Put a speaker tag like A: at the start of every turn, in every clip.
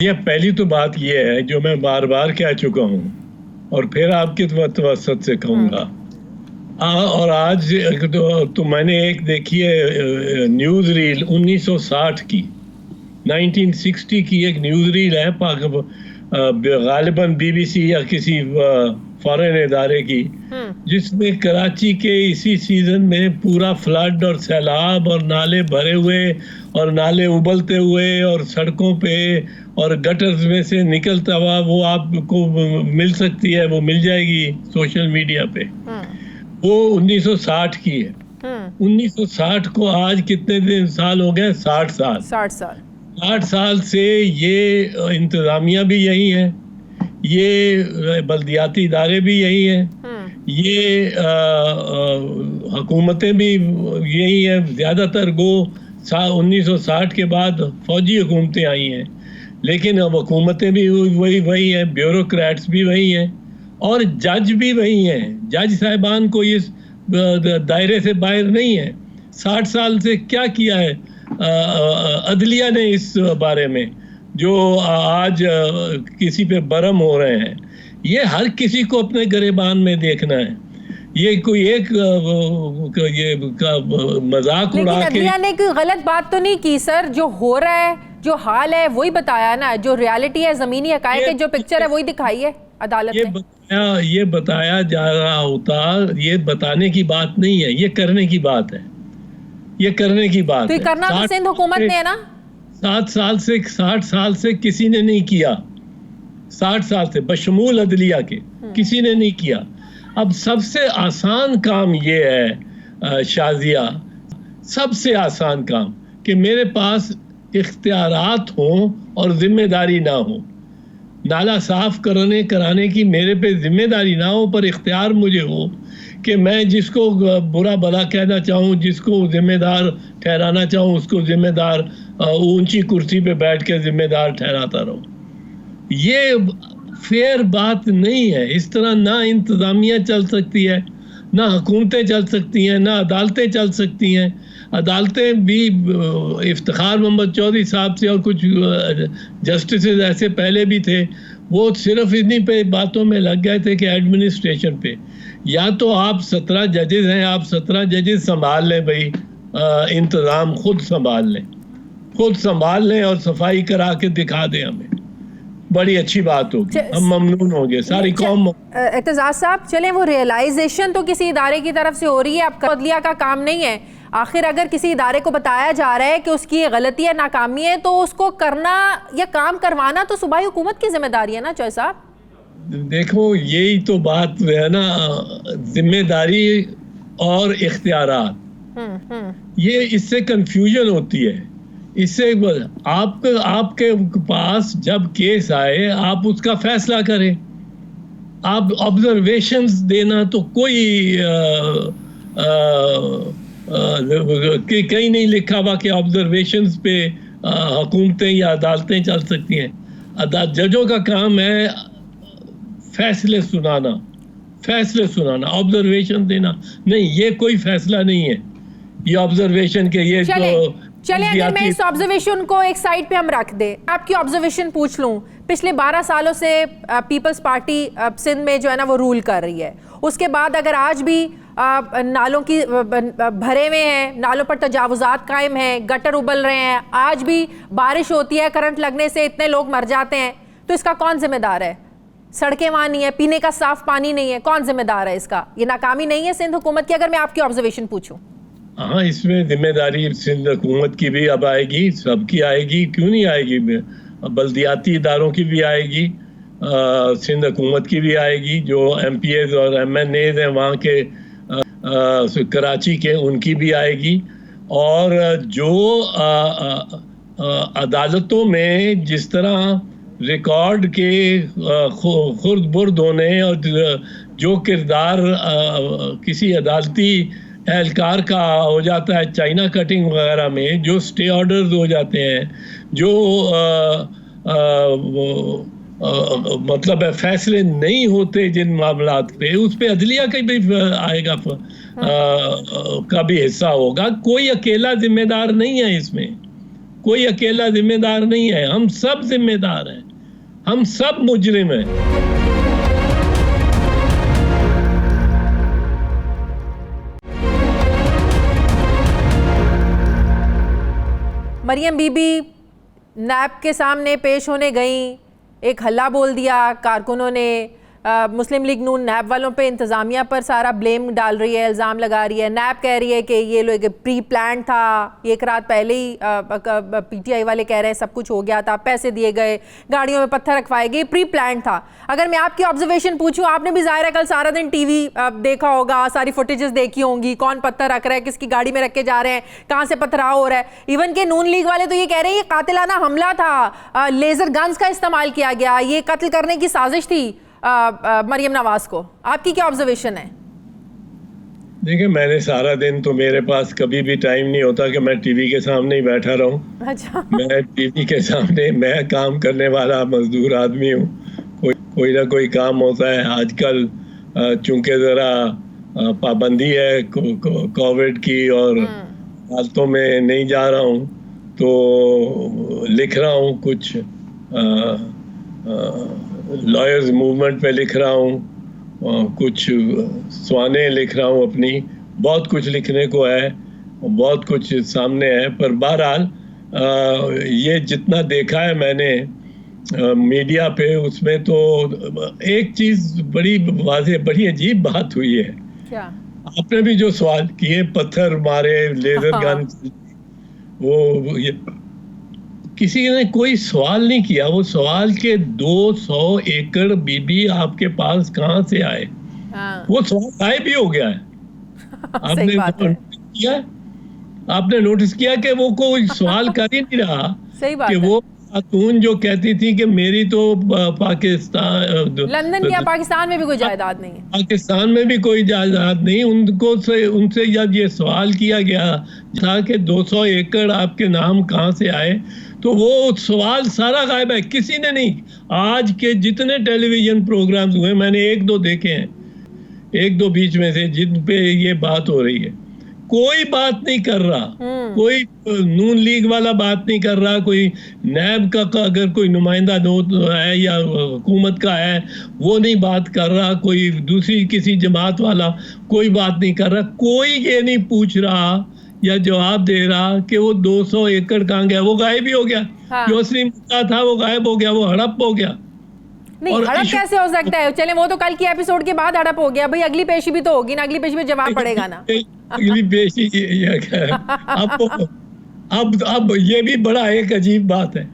A: ये पहली तो बात ये है जो मैं बार बार कह चुका हूँ और फिर आपके तवसत से कहूँगा। और आज तो मैंने एक देखी है न्यूज़ रील 1960 की, 1960 की एक न्यूज़ रील है गालिबन बीबीसी या किसी फॉरेन इदारे की, जिसमें कराची के इसी सीजन में पूरा फ्लड और सैलाब और नाले भरे हुए और नाले उबलते हुए और सड़कों पे और गटर्स में से निकलता हुआ, वो आपको मिल सकती है, वो मिल जाएगी सोशल मीडिया पे। वो 1960 की है। 1960 को आज कितने साल हो गए? 60 साल। 60 साल से ये इंतजामिया भी यही है, ये बल्दियाती इदारे भी यही हैं, ये हुकूमतें भी यही हैं। ज़्यादातर 1960 के बाद फौजी हुकूमतें आई हैं, लेकिन अब हुकूमतें भी वही हैं, ब्यूरोक्रेट्स भी वही हैं और जज भी वही हैं। जज साहिबान को इस दायरे से बाहर नहीं है। 60 साल से क्या किया है अदलिया ने इस बारे में, जो आज किसी पे बरम हो रहे हैं? ये हर किसी को अपने गिरेबान में देखना है। ये कोई एक ये मजाक उड़ा के
B: अदलिया ने कोई गलत बात तो नहीं की सर। जो हो रहा है, जो हाल है वही बताया ना, जो रियलिटी है, जमीनी हकायक है, जो पिक्चर है वही दिखाई है अदालत ने।
A: ये बताया जा रहा होता, ये बताने की बात नहीं है, ये करने की बात है, ये करने की बात
B: तो ये करना तो सिंध हुकूमत ने है ना। 60 साल से किसी ने नहीं किया। 60 साल से बशमूल अदलिया के किसी ने नहीं किया। अब सबसे आसान काम ये है शाजिया, सबसे आसान काम कि मेरे पास इख्तियारात हों और जिम्मेदारी ना हो। नाला साफ कराने की मेरे पे जिम्मेदारी ना हो, पर इख्तियार मुझे हो कि मैं जिसको बुरा भला कहना चाहूँ, जिसको जिम्मेदार ठहराना चाहूँ, उसको जिम्मेदार ऊंची कुर्सी पे बैठ के जिम्मेदार ठहराता रहूँ। ये फेयर बात नहीं है। इस तरह ना इंतज़ामिया चल सकती है, ना हुकूमतें चल सकती हैं, ना अदालतें चल सकती हैं। अदालतें भी इफ्तिखार मोहम्मद चौधरी साहब से और कुछ जस्टिस ऐसे पहले भी थे, वो सिर्फ इन्हीं पे बातों में लग गए थे कि एडमिनिस्ट्रेशन पे, या तो आप 17 जजेस हैं, आप 17 जजेस संभाल लें भाई, इंतज़ाम खुद संभाल लें और सफाई करा के दिखा दें हमें, बड़ी अच्छी बात होगी, हम ममनून होंगे, सारी कौम। एतजाज साहब, चलें वो रियलाइजेशन तो किसी इदारे की तरफ से हो रही है, अब अदलिया का काम नहीं है। आखिर अगर किसी इदारे को बताया जा रहा है कि उसकी गलती है, नाकामी है, तो उसको करना या काम करवाना तो सूबाई हुकूमत की जिम्मेदारी है ना चौधरी साहब।
A: देखो, यही तो बात है ना, जिम्मेदारी और इख्तियारात, ये इससे कंफ्यूजन होती है। इससे आपके पास जब केस आए, आप उसका फैसला करें। आप ऑब्जर्वेशंस देना तो कोई कहीं नहीं लिखा हुआ कि ऑब्जर्वेशंस पे हुकूमतें या अदालतें चल सकती हैं। जजों का काम है फैसले सुनाना, ऑब्जर्वेशन देना नहीं। ये कोई फैसला नहीं है, ये ऑब्जर्वेशन के ये
B: चले अगर मैं इस ऑब्जर्वेशन को एक साइड पे हम रख दे, आपकी ऑब्जर्वेशन पूछ लूं, पिछले 12 सालों से पीपल्स पार्टी सिंध में जो है ना वो रूल कर रही है। उसके बाद अगर आज भी नालों की भरे हुए हैं, नालों पर तजावुजात कायम हैं, गटर उबल रहे हैं, आज भी बारिश होती है, करंट लगने से इतने लोग मर जाते हैं, तो इसका कौन जिम्मेदार है? सड़कें वहाँ नहीं है, पीने का साफ पानी नहीं है, कौन जिम्मेदार है इसका? ये नाकामी नहीं है सिंध हुकूमत की, अगर मैं आपकी ऑब्जर्वेशन पूछूं?
A: हाँ, इसमें जिम्मेदारी सिंध हुकूमत की भी अब आएगी, सबकी आएगी, क्यों नहीं आएगी? बल्दियाती इदारों की भी आएगी, सिंध हुकूमत की भी आएगी, जो MPAs और MNAs हैं वहाँ के कराची के, उनकी भी आएगी। और जो अदालतों में जिस तरह रिकॉर्ड के खुर्द बुर्द होने और जो किरदार किसी अदालती एहलकार का हो जाता है चाइना कटिंग वगैरह में, जो स्टे ऑर्डर्स हो जाते हैं, जो मतलब है फैसले नहीं होते जिन मामलात पे, उस पे अदलिया का भी आएगा, का भी हिस्सा होगा। कोई अकेला जिम्मेदार नहीं है इसमें,
B: कोई अकेला जिम्मेदार नहीं है, हम सब जिम्मेदार हैं, हम सब मुजरिम हैं।
C: मरियम बीबी नैब के सामने पेश होने गई, एक हल्ला बोल दिया कारकुनों ने। मुस्लिम लीग नून नैब वालों पे इंतज़ामिया पर सारा ब्लेम डाल रही है, इल्ज़ाम लगा रही है। नैब कह रही है कि ये लोग प्री प्लान था, एक रात पहले ही पीटीआई वाले कह रहे हैं सब कुछ हो गया था, पैसे दिए गए, गाड़ियों में पत्थर रखवाए गए, प्री प्लान था। अगर मैं आपकी ऑब्जर्वेशन पूछूं, आपने भी ज़ाहिर है कल सारा दिन टीवी देखा होगा, सारी फुटेजेस देखी होंगी, कौन पत्थर रख रहा है, किसकी गाड़ी में रख के जा रहे हैं, कहाँ से पथराव हो रहा है। इवन के नून लीग वाले तो ये कह रहे हैं ये कातिलाना हमला था, लेजर गन्स का इस्तेमाल किया गया, ये कत्ल करने की साजिश थी मरियम नवाज को। आपकी क्या ऑब्जर्वेशन है?
B: देखिए, मैंने सारा दिन तो मेरे पास कभी भी टाइम नहीं होता कि मैं टीवी के सामने ही बैठा रहूं।
C: अच्छा।
B: मैं टीवी के सामने, मैं काम करने वाला मजदूर आदमी हूं, कोई ना कोई काम होता है। आजकल चूंकि जरा पाबंदी है कोविड की और हालतों में नहीं जा रहा हूं, तो लिख रहा हूं कुछ, लॉयर्स मूवमेंट पे लिख रहा हूँ, कुछ सवाने लिख रहा हूँ अपनी, बहुत कुछ लिखने को है, बहुत कुछ सामने है। पर बहरहाल ये जितना देखा है मैंने मीडिया पे, उसमें तो एक चीज़ बड़ी वाज़ेह, बड़ी अजीब बात हुई है।
C: क्या?
B: आपने भी जो सवाल किए, पत्थर मारे, लेजर गन, वो ये किसी ने कोई सवाल नहीं किया। वो सवाल के 200 एकड़ बीबी आपके पास कहाँ से आए?
C: हाँ।
B: वो सवाल गायब भी हो गया है। आपने नोटिस किया? आपने नोटिस किया कि वो कोई सवाल कर ही नहीं रहा।
C: सही बात
B: कि
C: है।
B: वो खातून जो कहती थी कि मेरी तो पाकिस्तान,
C: लंदन या पाकिस्तान में भी कोई जायदाद नहीं है,
B: पाकिस्तान में भी कोई जायदाद नहीं, उनसे जब ये सवाल किया गया था कि 200 एकड़ आपके नाम कहाँ से आए, तो वो सवाल सारा गायब है, किसी ने नहीं। आज के जितने टेलीविजन प्रोग्राम्स हुए, मैंने एक दो देखे हैं, एक दो बीच में से, जिन पे ये बात हो रही है, कोई बात नहीं कर रहा, कोई नून लीग वाला बात नहीं कर रहा, कोई नैब का अगर कोई नुमाइंदा है या हुकूमत का है वो नहीं बात कर रहा, कोई दूसरी किसी जमात वाला कोई बात नहीं कर रहा, कोई ये नहीं पूछ रहा या जवाब दे रहा कि वो 200 एकड़ कहाँ गया। वो गायब ही हो गया।
C: हाँ।
B: जो असली मुद्दा था वो गायब हो गया, वो हड़प हो गया।
C: नहीं, हड़प कैसे हो सकता है? चले, वो तो कल की एपिसोड के बाद हड़प हो गया भाई, अगली पेशी भी तो होगी ना, अगली पेशी में जवाब पड़ेगा ना।
B: अगली पेशी अब ये भी बड़ा एक अजीब बात है।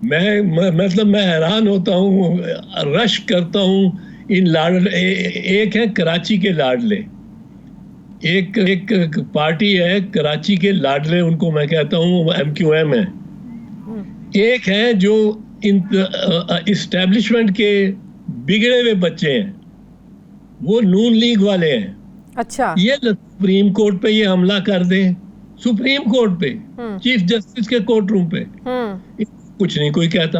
B: मैं हैरान होता हूँ, रश करता हूँ इन लाडले। एक है कराची के लाडले, एक पार्टी है कराची के लाडले, उनको मैं कहता हूँ MQM है। एक है जो इस्टेब्लिशमेंट के बिगड़े हुए बच्चे हैं, वो नून लीग वाले हैं।
C: अच्छा।
B: ये सुप्रीम कोर्ट पे ये हमला कर दें, सुप्रीम कोर्ट पे, चीफ जस्टिस के कोर्ट रूम पे, कुछ नहीं कोई कहता।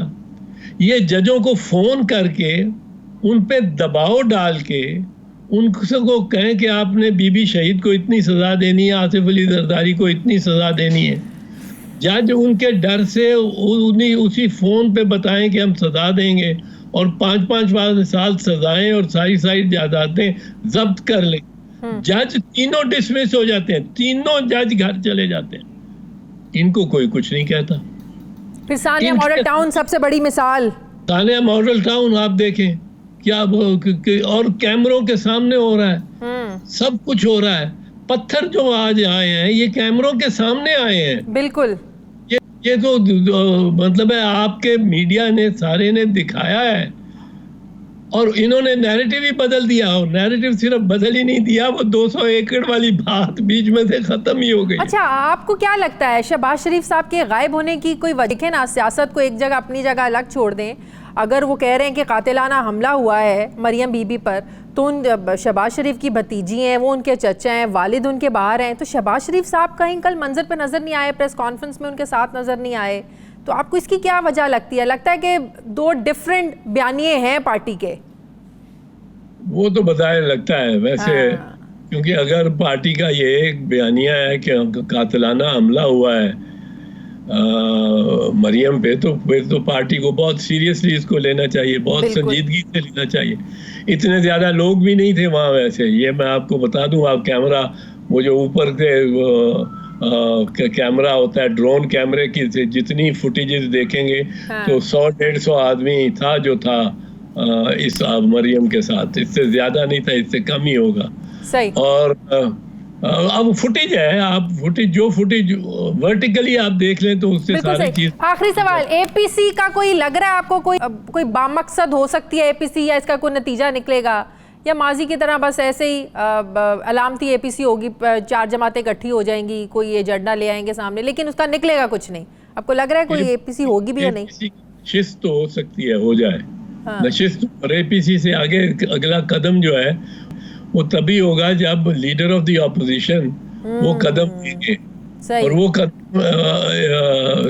B: ये जजों को फोन करके उन पे दबाव डाल के उनसे को कहें कि आपने बीबी शहीद को इतनी सजा देनी है, आसिफ अली जरदारी को इतनी सजा देनी है। जज उनके डर से उन्हीं उसी फोन पे बताएं कि हम सजा देंगे और 5-5 साल सजाएं और सारी जायदादें जब्त कर लें। जज तीनों डिसमिस हो जाते हैं, तीनों जज घर चले जाते हैं, इनको कोई कुछ नहीं कहता।
C: फिर सानिया मॉडल टाउन सबसे बड़ी मिसाल।
B: सानिया मॉडल टाउन आप देखें क्या और कैमरों के सामने हो रहा है, सब कुछ हो रहा है। पत्थर जो आज आए हैं ये कैमरों के सामने आए हैं।
C: बिल्कुल।
B: ये तो मतलब है आपके मीडिया ने सारे ने दिखाया है और इन्होंने नैरेटिव ही बदल दिया। और नैरेटिव सिर्फ बदल ही नहीं दिया, वो 200 एकड़ वाली बात बीच में से खत्म ही हो गई।
C: अच्छा, आपको क्या लगता है शहबाज शरीफ साहब के गायब होने की कोई वजह ना? सियासत को एक जगह अपनी जगह अलग छोड़ दें। अगर वो कह रहे हैं कि कातिलाना हमला हुआ है मरियम बीबी पर, तो उन शहबाज शरीफ की भतीजी हैं, वो उनके चचा हैं, वालिद उनके बाहर हैं, तो शहबाज शरीफ साहब कहीं कल मंजर पर नज़र नहीं आए, प्रेस कॉन्फ्रेंस में उनके साथ नज़र नहीं आए, तो आपको इसकी क्या वजह लगती है? लगता है कि दो डिफरेंट बयानिए हैं पार्टी के?
B: वो तो बताया लगता है वैसे। हाँ। क्योंकि अगर पार्टी का ये एक बयानिया है कि कातिलाना हमला हुआ है
A: मरियम पे, तो फिर तो पार्टी को बहुत सीरियसली इसको लेना चाहिए, बहुत
C: बिल्कुल।
A: संजीदगी से लेना चाहिए। इतने ज्यादा लोग भी नहीं थे वहाँ वैसे, ये मैं आपको बता दूं। आप कैमरा, वो जो ऊपर के कैमरा होता है, ड्रोन कैमरे की जितनी फुटेजेस देखेंगे
C: हाँ।
A: तो 100-150 आदमी था जो था इस मरियम के साथ। इससे ज्यादा नहीं था, इससे कम ही होगा।
C: सही।
A: और अब फुटेज है, आप जो फुटेज वर्टिकली आप देख लें तो उससे
C: बिल्कुल
A: सारी
C: सही।
A: चीज।
C: आखिरी सवाल, एपीसी का कोई लग रहा है आपको, कोई बामकसद हो सकती है एपीसी, या इसका कोई नतीजा निकलेगा, या माजी की तरह बस ऐसे ही अलामती एपीसी होगी, 4 जमातें इकट्ठी हो जाएंगी, कोई एजेंडा ले आएंगे सामने, लेकिन उसका निकलेगा कुछ नहीं? आपको लग रहा है कोई एपीसी होगी भी या नहीं?
A: नशिस्त तो हो सकती है, हो जाए
C: हाँ।
A: नशिस्त। और एपीसी से आगे अगला कदम जो है वो तभी होगा जब लीडर ऑफ द ऑपोजिशन वो कदम लेंगे,
C: सही।
A: और वो कदम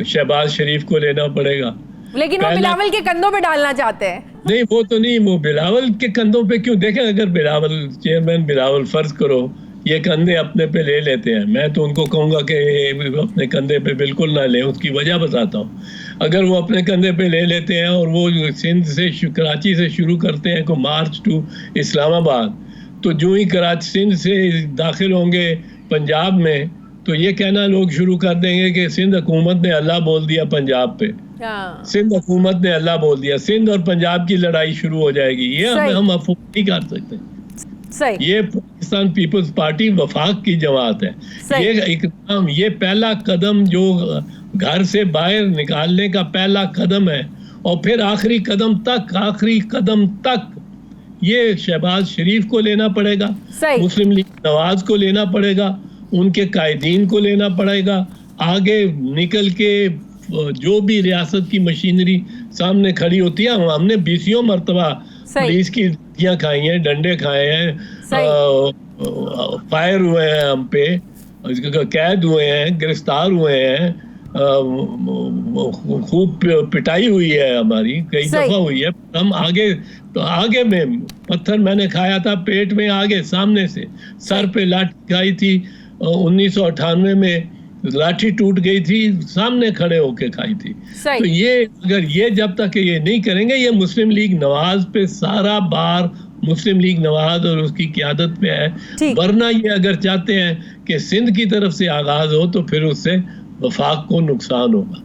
A: शहबाज शरीफ को लेना पड़ेगा।
C: लेकिन वो बिलावल के कंधों पे डालना चाहते हैं।
A: नहीं, वो तो नहीं, वो बिलावल के कंधों पे क्यों? देखें, अगर बिलावल, चेयरमैन बिलावल, फर्ज करो ये कंधे अपने पे ले लेते हैं, मैं तो उनको कहूंगा कि अपने कंधे पे बिल्कुल ना लें। उसकी वजह बताता हूँ। अगर वो अपने कंधे पे ले लेते हैं और वो सिंध से, कराची से शुरू करते हैं को मार्च टू इस्लामाबाद, तो जो ही कराची सिंध से दाखिल होंगे पंजाब में, तो ये कहना लोग शुरू कर देंगे कि सिंध हुकूमत ने अल्लाह बोल दिया पंजाब पे।
C: हाँ।
A: सिंध हुकूमत ने अल्लाह बोल दिया, सिंध और पंजाब की लड़ाई शुरू हो जाएगी। ये हम अफवाह नहीं कर सकते।
C: सही।
A: ये पाकिस्तान पीपल्स पार्टी वफाक की जमात है। ये इकदाम, ये पहला कदम जो घर से बाहर निकालने का पहला कदम है, और फिर आखिरी कदम तक ये शहबाज शरीफ को लेना पड़ेगा, मुस्लिम लीग नवाज को लेना पड़ेगा, उनके कायदीन को लेना पड़ेगा। आगे निकल के जो भी रियासत की मशीनरी सामने खड़ी होती है, हमने 20 मरतबा पुलिस की धमकियां खाई हैं, डंडे खाए हैं, फायर हुए हैं हम पे, कैद हुए हैं, गिरफ्तार हुए हैं, खूब पिटाई हुई है हमारी, कई दफा हुई है। हम आगे में पत्थर मैंने खाया था, पेट में, आगे सामने से सर पे लाठी खाई थी 1998 में, लाठी टूट गई थी, सामने खड़े होके खाई थी। तो ये अगर ये जब तक ये नहीं करेंगे, ये मुस्लिम लीग नवाज पे सारा बार मुस्लिम लीग नवाज और उसकी क़यादत पे है। वरना ये अगर चाहते हैं कि सिंध की तरफ से आगाज हो, तो फिर उससे वफाक को नुकसान होगा।